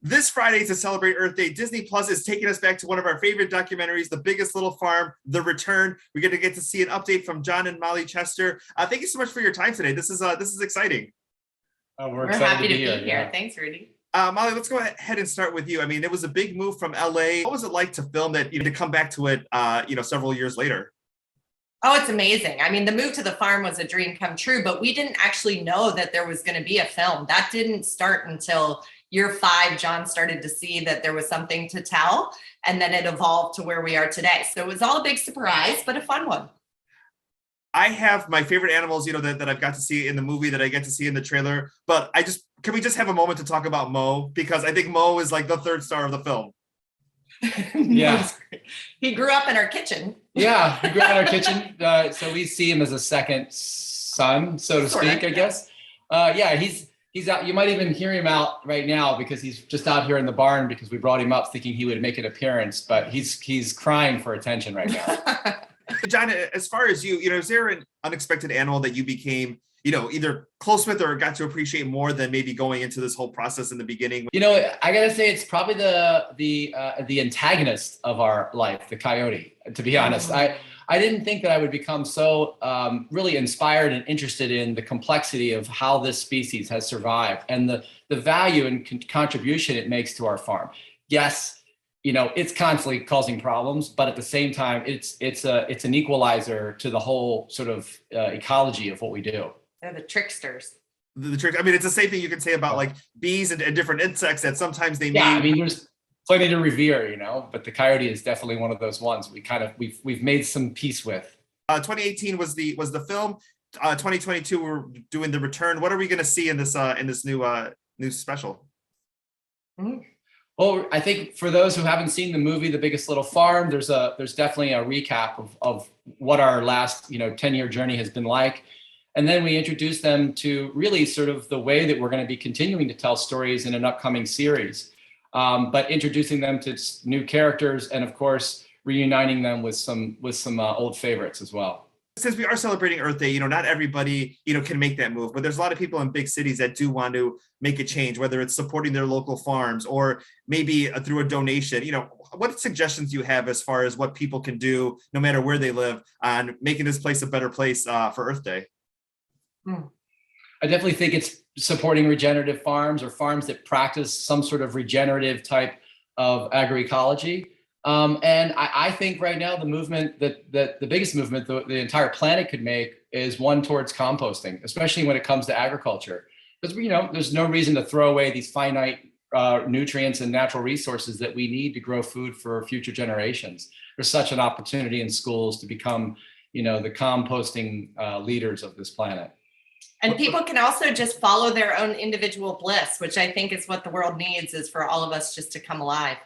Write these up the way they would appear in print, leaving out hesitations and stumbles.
This Friday, to celebrate Earth Day, Disney Plus is taking us back to one of our favorite documentaries, The Biggest Little Farm, The Return. We're going to get to see an update from John and Molly Chester. Thank you so much for your time today. This is exciting. Oh, We're happy to be here. Yeah. Thanks, Rudy. Molly, let's go ahead and start with you. I mean, it was a big move from LA. What was it like to film that, to come back to it, several years later? Oh, it's amazing. I mean, the move to the farm was a dream come true, but we didn't actually know that there was going to be a film. That didn't start until year 5. John started to see that there was something to tell, and then it evolved to where we are today. So it was all a big surprise, but a fun one. I have my favorite animals, that I've got to see in the movie, that I get to see in the trailer. But can we just have a moment to talk about Mo? Because I think Mo is like the third star of the film. Yeah. He grew up in our kitchen. Yeah, he grew up in our kitchen. So we see him as a second son, so to speak, I guess. Yeah, he's out. You might even hear him out right now because he's just out here in the barn because we brought him up thinking he would make an appearance, but he's crying for attention right now. John, as far as you, is there an unexpected animal that you became, either close with or got to appreciate more than maybe going into this whole process in the beginning? I gotta say it's probably the antagonist of our life, the coyote. To be honest, I didn't think that I would become so really inspired and interested in the complexity of how this species has survived and the value and contribution it makes to our farm. Yes, it's constantly causing problems, but at the same time, it's an equalizer to the whole sort of ecology of what we do. They're the tricksters. The trick. I mean, it's the same thing you can say about like bees and different insects that sometimes they. Yeah, I mean, there's plenty to revere, but the coyote is definitely one of those ones we've made some peace with. 2018 was the film. 2022 we're doing The Return. What are we going to see in this new special? Mm-hmm. Well, I think for those who haven't seen the movie The Biggest Little Farm, there's definitely a recap of what our last 10-year journey has been like. And then we introduce them to really sort of the way that we're going to be continuing to tell stories in an upcoming series, but introducing them to new characters and, of course, reuniting them with some old favorites as well. Since we are celebrating Earth Day, not everybody, can make that move, but there's a lot of people in big cities that do want to make a change, whether it's supporting their local farms or maybe through a donation. What suggestions do you have as far as what people can do, no matter where they live, on making this place a better place for Earth Day? I definitely think it's supporting regenerative farms or farms that practice some sort of regenerative type of agroecology. And I think right now the movement that the biggest movement the entire planet could make is one towards composting, especially when it comes to agriculture. Because there's no reason to throw away these finite nutrients and natural resources that we need to grow food for future generations. There's such an opportunity in schools to become, the composting leaders of this planet. And people can also just follow their own individual bliss, which I think is what the world needs, is for all of us just to come alive.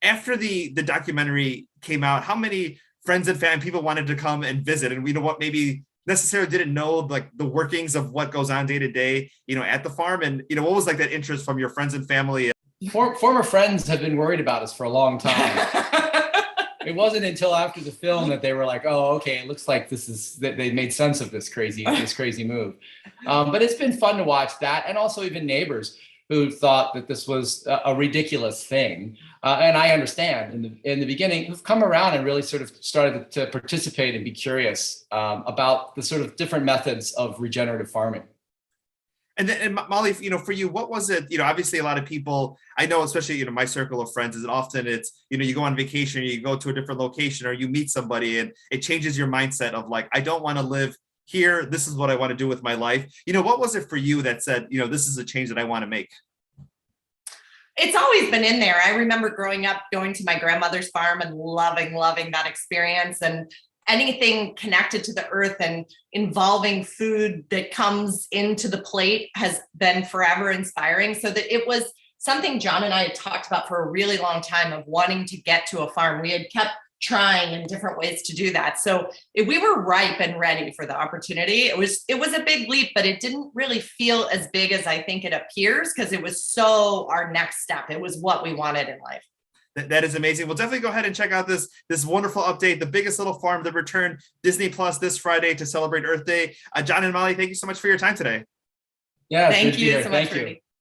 After the documentary came out, how many friends and family people wanted to come and visit? And what maybe necessarily didn't know like the workings of what goes on day to day, at the farm. And, what was like that interest from your friends and family? Former friends have been worried about us for a long time. It wasn't until after the film that they were like, "Oh, okay, it looks like that they made sense of this crazy move." But it's been fun to watch that, and also even neighbors who thought that this was a ridiculous thing, and I understand in the beginning, who've come around and really sort of started to participate and be curious about the sort of different methods of regenerative farming. And Molly, for you, what was it? Obviously a lot of people, I know, especially, my circle of friends, is that often it's, you go on vacation, or you go to a different location, or you meet somebody and it changes your mindset of like, I don't want to live here. This is what I want to do with my life. What was it for you that said, this is a change that I want to make? It's always been in there. I remember growing up, going to my grandmother's farm and loving that experience, and anything connected to the earth and involving food that comes into the plate has been forever inspiring. So that it was something John and I had talked about for a really long time, of wanting to get to a farm. We had kept trying in different ways to do that. So we were ripe and ready for the opportunity. It was a big leap, but it didn't really feel as big as I think it appears, because it was so our next step. It was what we wanted in life. That is amazing. We'll definitely go ahead and check out this wonderful update, The Biggest Little Farm, The Return, Disney Plus this Friday to celebrate Earth Day. John and Molly, thank you so much for your time today. Yeah, thank you so much, Thank you. Rudy.